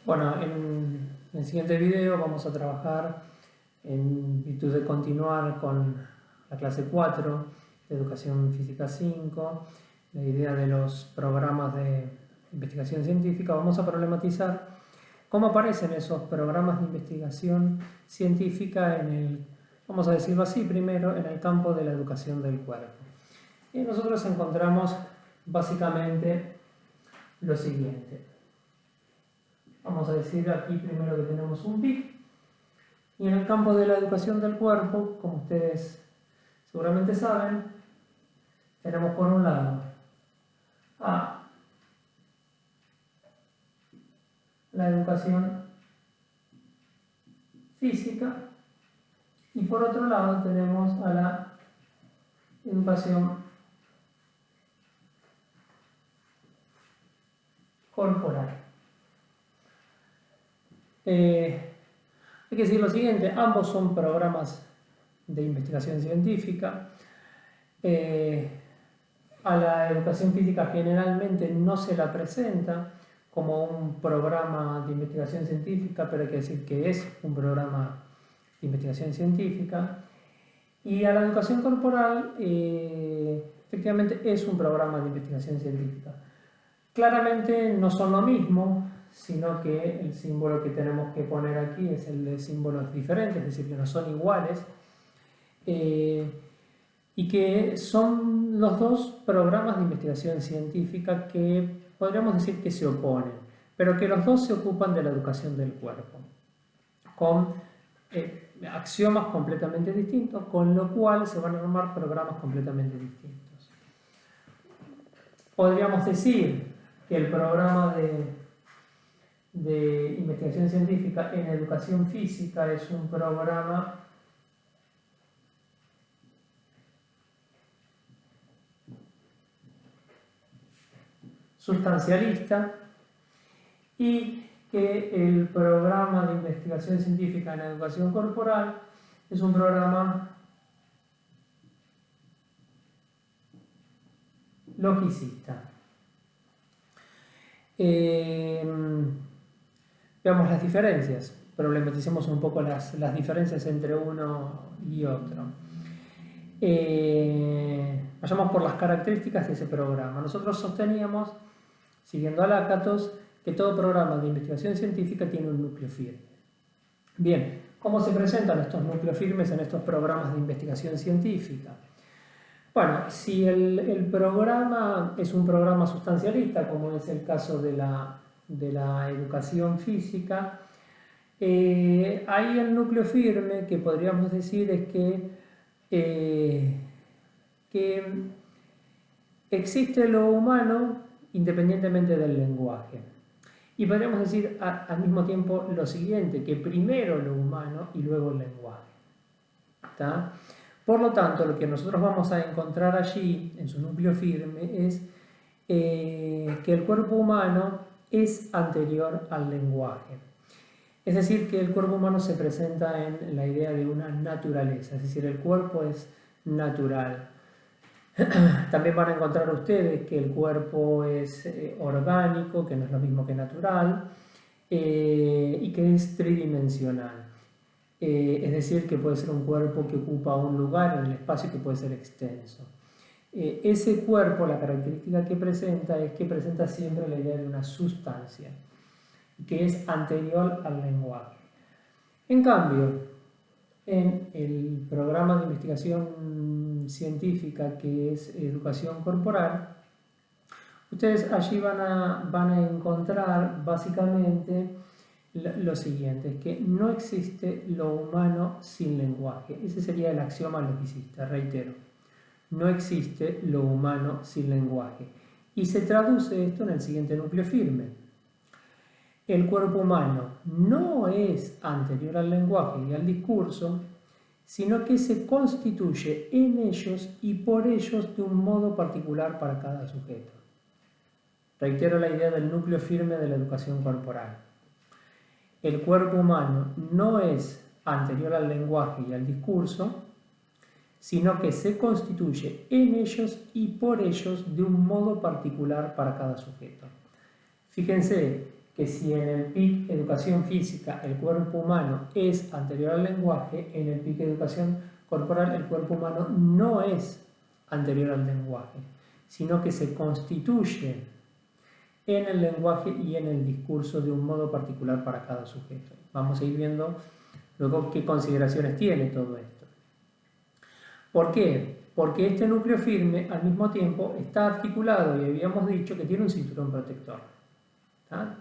Bueno, en el siguiente video vamos a trabajar en virtud de continuar con la clase 4 de Educación Física 5, la idea de los programas de investigación científica. Vamos a problematizar cómo aparecen esos programas de investigación científica en el, vamos a decirlo así primero, en el campo de la educación del cuerpo. Y nosotros encontramos básicamente lo siguiente. Vamos a decir aquí primero que tenemos un PIC, y en el campo de la educación del cuerpo, como ustedes seguramente saben, tenemos por un lado a la educación física y por otro lado tenemos a la educación corporal. Hay que decir lo siguiente, ambos son programas de investigación científica. A la educación física generalmente no se la presenta como un programa de investigación científica, pero hay que decir que es un programa de investigación científica. Y a la educación corporal, efectivamente, es un programa de investigación científica. Claramente no son lo mismo, sino que el símbolo que tenemos que poner aquí es el de símbolos diferentes, es decir, que no son iguales, y que son los dos programas de investigación científica que podríamos decir que se oponen, pero que los dos se ocupan de la educación del cuerpo, con axiomas completamente distintos, con lo cual se van a armar programas completamente distintos. Podríamos decir que el programa de investigación científica en educación física es un programa sustancialista y que el programa de investigación científica en educación corporal es un programa logicista. Veamos las diferencias, problematicemos un poco las diferencias entre uno y otro. Vayamos por las características de ese programa. Nosotros sosteníamos, siguiendo a Lakatos, que todo programa de investigación científica tiene un núcleo firme. Bien, ¿cómo se presentan estos núcleos firmes en estos programas de investigación científica? Bueno, si el programa es un programa sustancialista, como es el caso de la educación física, ahí el núcleo firme que podríamos decir es que existe lo humano independientemente del lenguaje. Y podríamos decir al mismo tiempo lo siguiente, que primero lo humano y luego el lenguaje. ¿Está? Por lo tanto, lo que nosotros vamos a encontrar allí, en su núcleo firme, es que el cuerpo humano es anterior al lenguaje. Es decir, que el cuerpo humano se presenta en la idea de una naturaleza, es decir, el cuerpo es natural. También van a encontrar ustedes que el cuerpo es orgánico, que no es lo mismo que natural, y que es tridimensional. Es decir, que puede ser un cuerpo que ocupa un lugar en el espacio que puede ser extenso. Ese cuerpo, la característica que presenta es que presenta siempre la idea de una sustancia, que es anterior al lenguaje. En cambio, en el programa de investigación científica que es educación corporal, ustedes allí van a encontrar básicamente lo siguiente, es que no existe lo humano sin lenguaje. Ese sería el axioma logicista, reitero. No existe lo humano sin lenguaje. Y se traduce esto en el siguiente núcleo firme. El cuerpo humano no es anterior al lenguaje y al discurso, sino que se constituye en ellos y por ellos de un modo particular para cada sujeto. Reitero la idea del núcleo firme de la educación corporal. El cuerpo humano no es anterior al lenguaje y al discurso, sino que se constituye en ellos y por ellos de un modo particular para cada sujeto. Fíjense que si en el PIC Educación Física el cuerpo humano es anterior al lenguaje, en el PIC Educación Corporal el cuerpo humano no es anterior al lenguaje, sino que se constituye en el lenguaje y en el discurso de un modo particular para cada sujeto. Vamos a ir viendo luego qué consideraciones tiene todo esto. ¿Por qué? Porque este núcleo firme al mismo tiempo está articulado y habíamos dicho que tiene un cinturón protector. ¿Ah?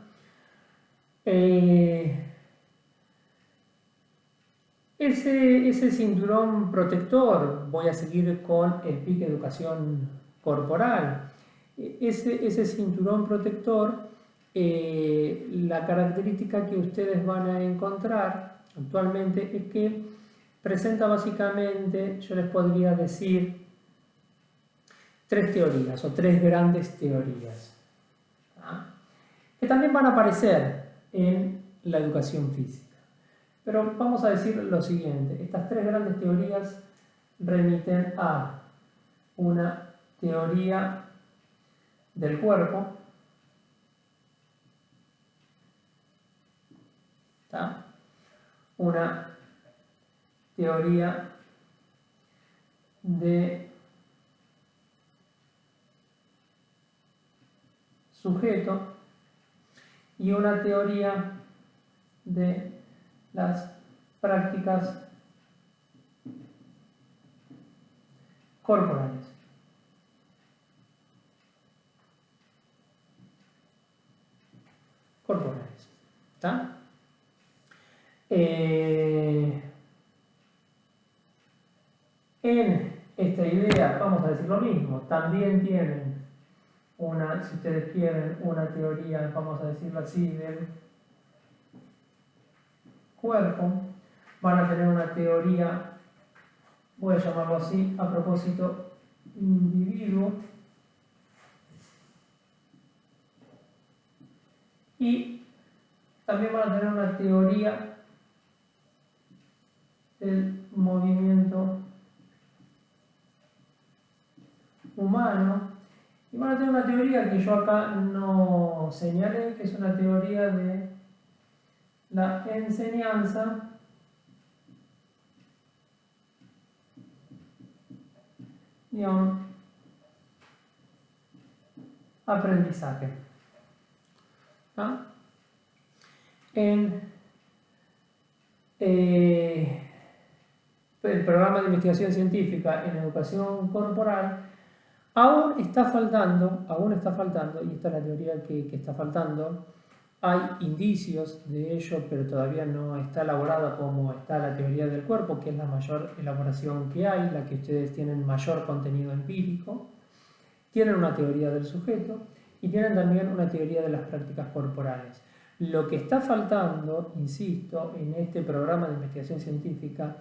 Ese cinturón protector, voy a seguir con el PIC Educación Corporal, ese cinturón protector, la característica que ustedes van a encontrar actualmente es que presenta básicamente, yo les podría decir, tres teorías o tres grandes teorías, ¿ah? Que también van a aparecer en la educación física. Pero vamos a decir lo siguiente, estas tres grandes teorías remiten a una teoría del cuerpo, ¿tá? Una teoría de sujeto y una teoría de las prácticas corporales. ¿Está? En esta idea, vamos a decir lo mismo, también tienen una, si ustedes quieren, una teoría, vamos a decirlo así, del cuerpo. Van a tener una teoría, voy a llamarlo así, a propósito, individuo. Y también van a tener una teoría del movimiento humano. Y van a tener una teoría que yo acá no señalé, que es una teoría de la enseñanza aprendizaje. ¿Ah? En el programa de investigación científica en educación corporal aún está faltando, y esta es la teoría que está faltando. Hay indicios de ello, pero todavía no está elaborada como está la teoría del cuerpo, que es la mayor elaboración que hay, la que ustedes tienen mayor contenido empírico. Tienen una teoría del sujeto y tienen también una teoría de las prácticas corporales. Lo que está faltando, insisto, en este programa de investigación científica,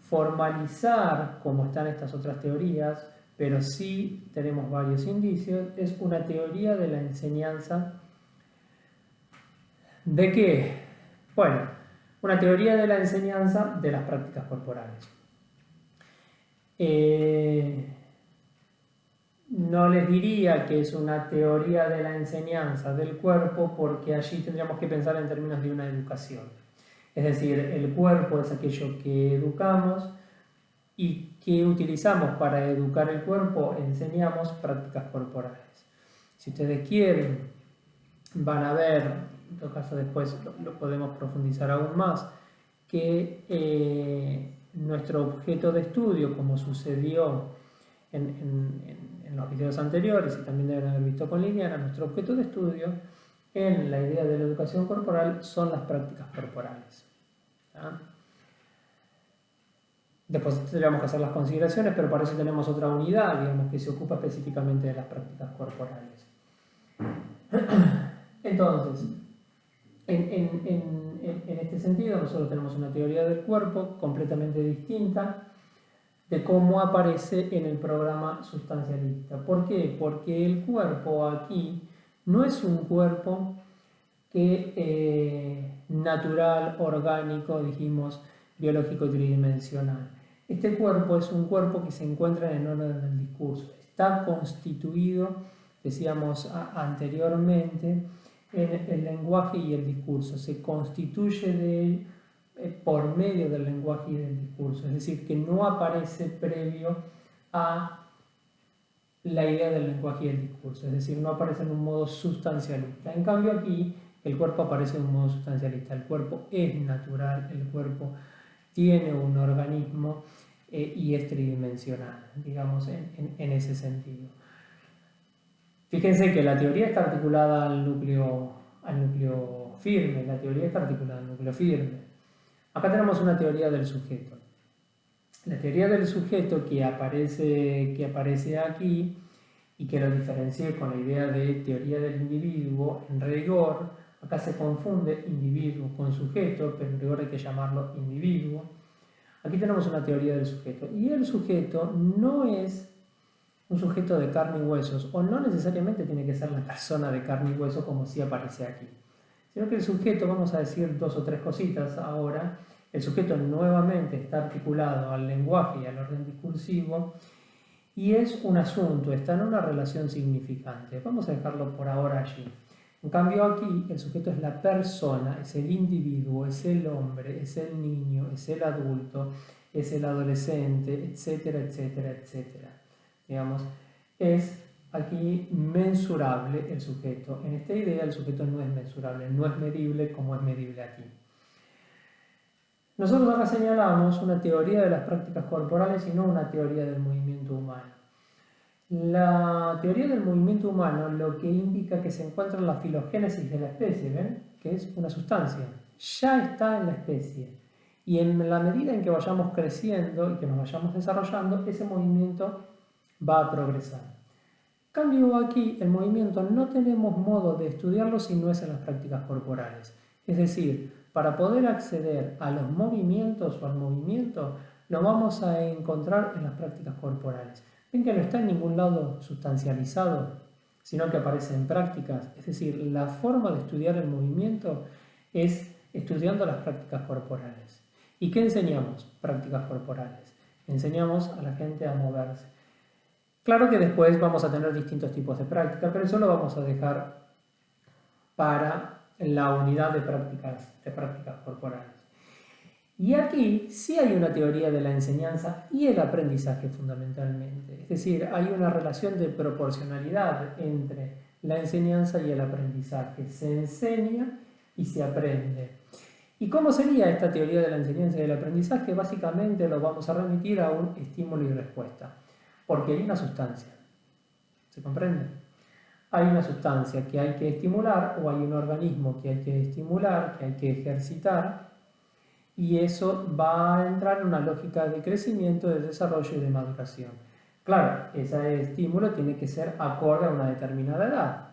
formalizar como están estas otras teorías, pero sí tenemos varios indicios, es una teoría de la enseñanza. ¿De qué? Bueno, una teoría de la enseñanza de las prácticas corporales. No les diría que es una teoría de la enseñanza del cuerpo, porque allí tendríamos que pensar en términos de una educación. Es decir, el cuerpo es aquello que educamos y que utilizamos para educar el cuerpo, enseñamos prácticas corporales. Si ustedes quieren, van a ver, en todo caso después lo podemos profundizar aún más, que nuestro objeto de estudio, como sucedió en los videos anteriores y también deben haber visto con Liliana, nuestro objeto de estudio en la idea de la educación corporal son las prácticas corporales. ¿Ah? Después tendríamos que hacer las consideraciones, pero para eso tenemos otra unidad, digamos, que se ocupa específicamente de las prácticas corporales. Entonces, en este sentido, nosotros tenemos una teoría del cuerpo completamente distinta de cómo aparece en el programa sustancialista. ¿Por qué? Porque el cuerpo aquí no es un cuerpo que natural, orgánico, dijimos, biológico tridimensional. Este cuerpo es un cuerpo que se encuentra en el orden del discurso. Está constituido, decíamos anteriormente, en el lenguaje y el discurso, se constituye por medio del lenguaje y del discurso, es decir, que no aparece previo a la idea del lenguaje y el discurso, es decir, no aparece en un modo sustancialista. En cambio aquí el cuerpo aparece en un modo sustancialista, el cuerpo es natural, el cuerpo tiene un organismo y es tridimensional, digamos, en ese sentido. Fíjense que la teoría está articulada al núcleo firme, la teoría está articulada al núcleo firme. Acá tenemos una teoría del sujeto. La teoría del sujeto que aparece aquí y que lo diferencié con la idea de teoría del individuo, en rigor, acá se confunde individuo con sujeto, pero en rigor hay que llamarlo individuo. Aquí tenemos una teoría del sujeto, y el sujeto no es un sujeto de carne y huesos, o no necesariamente tiene que ser la persona de carne y hueso como sí aparece aquí, sino que el sujeto, vamos a decir 2 o 3 cositas ahora. El sujeto nuevamente está articulado al lenguaje y al orden discursivo y es un asunto, está en una relación significante. Vamos a dejarlo por ahora allí. En cambio aquí el sujeto es la persona, es el individuo, es el hombre, es el niño, es el adulto, es el adolescente, etcétera, etcétera, etcétera. Digamos, es aquí mensurable el sujeto. En esta idea el sujeto no es mensurable, no es medible como es medible aquí. Nosotros acá señalamos una teoría de las prácticas corporales y no una teoría del movimiento humano. La teoría del movimiento humano lo que indica que se encuentra en la filogénesis de la especie, ¿ven? Que es una sustancia, ya está en la especie. Y en la medida en que vayamos creciendo y que nos vayamos desarrollando, ese movimiento va a progresar. En cambio aquí, el movimiento no tenemos modo de estudiarlo si no es en las prácticas corporales. Es decir, para poder acceder a los movimientos o al movimiento, lo vamos a encontrar en las prácticas corporales. Ven que no está en ningún lado sustancializado, sino que aparece en prácticas. Es decir, la forma de estudiar el movimiento es estudiando las prácticas corporales. ¿Y qué enseñamos? Prácticas corporales. Enseñamos a la gente a moverse. Claro que después vamos a tener distintos tipos de práctica, pero eso lo vamos a dejar para la unidad de prácticas corporales. Y aquí sí hay una teoría de la enseñanza y el aprendizaje fundamentalmente. Es decir, hay una relación de proporcionalidad entre la enseñanza y el aprendizaje. Se enseña y se aprende. ¿Y cómo sería esta teoría de la enseñanza y el aprendizaje? Básicamente lo vamos a remitir a un estímulo y respuesta. Porque hay una sustancia. ¿Se comprende? Hay una sustancia que hay que estimular o hay un organismo que hay que estimular, que hay que ejercitar, y eso va a entrar en una lógica de crecimiento, de desarrollo y de maduración. Claro, ese estímulo tiene que ser acorde a una determinada edad.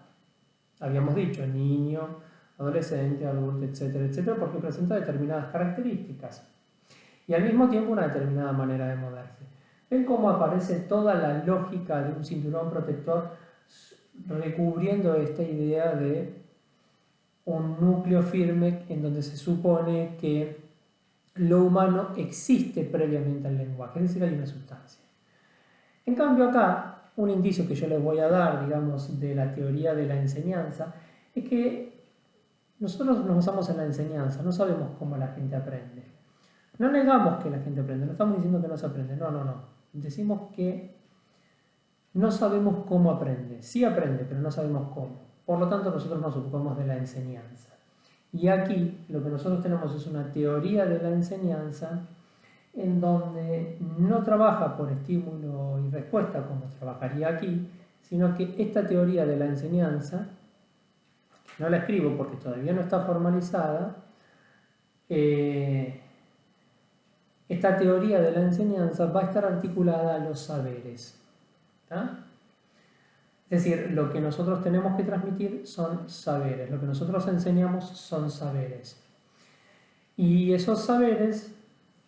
Habíamos dicho niño, adolescente, adulto, etcétera, etcétera, porque presenta determinadas características y al mismo tiempo una determinada manera de moverse. ¿Ven cómo aparece toda la lógica de un cinturón protector recubriendo esta idea de un núcleo firme en donde se supone que lo humano existe previamente al lenguaje, es decir, hay una sustancia? En cambio acá, un indicio que yo les voy a dar, digamos, de la teoría de la enseñanza, es que nosotros nos basamos en la enseñanza, no sabemos cómo la gente aprende. No negamos que la gente aprende, no estamos diciendo que no se aprende, no. Decimos que no sabemos cómo aprende. Sí aprende, pero no sabemos cómo. Por lo tanto, nosotros nos ocupamos de la enseñanza. Y aquí lo que nosotros tenemos es una teoría de la enseñanza en donde no trabaja por estímulo y respuesta como trabajaría aquí, sino que esta teoría de la enseñanza, no la escribo porque todavía no está formalizada, esta teoría de la enseñanza va a estar articulada a los saberes. ¿Tá? Es decir, lo que nosotros tenemos que transmitir son saberes, lo que nosotros enseñamos son saberes. Y esos saberes,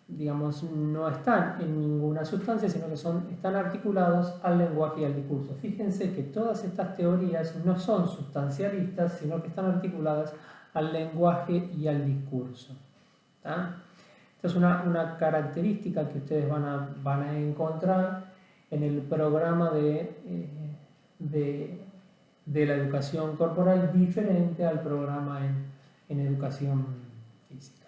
digamos, no están en ninguna sustancia, sino que están articulados al lenguaje y al discurso. Fíjense que todas estas teorías no son sustancialistas, sino que están articuladas al lenguaje y al discurso. ¿Tá? Esta es una característica que ustedes van a encontrar en el programa de de la educación corporal diferente al programa en educación física.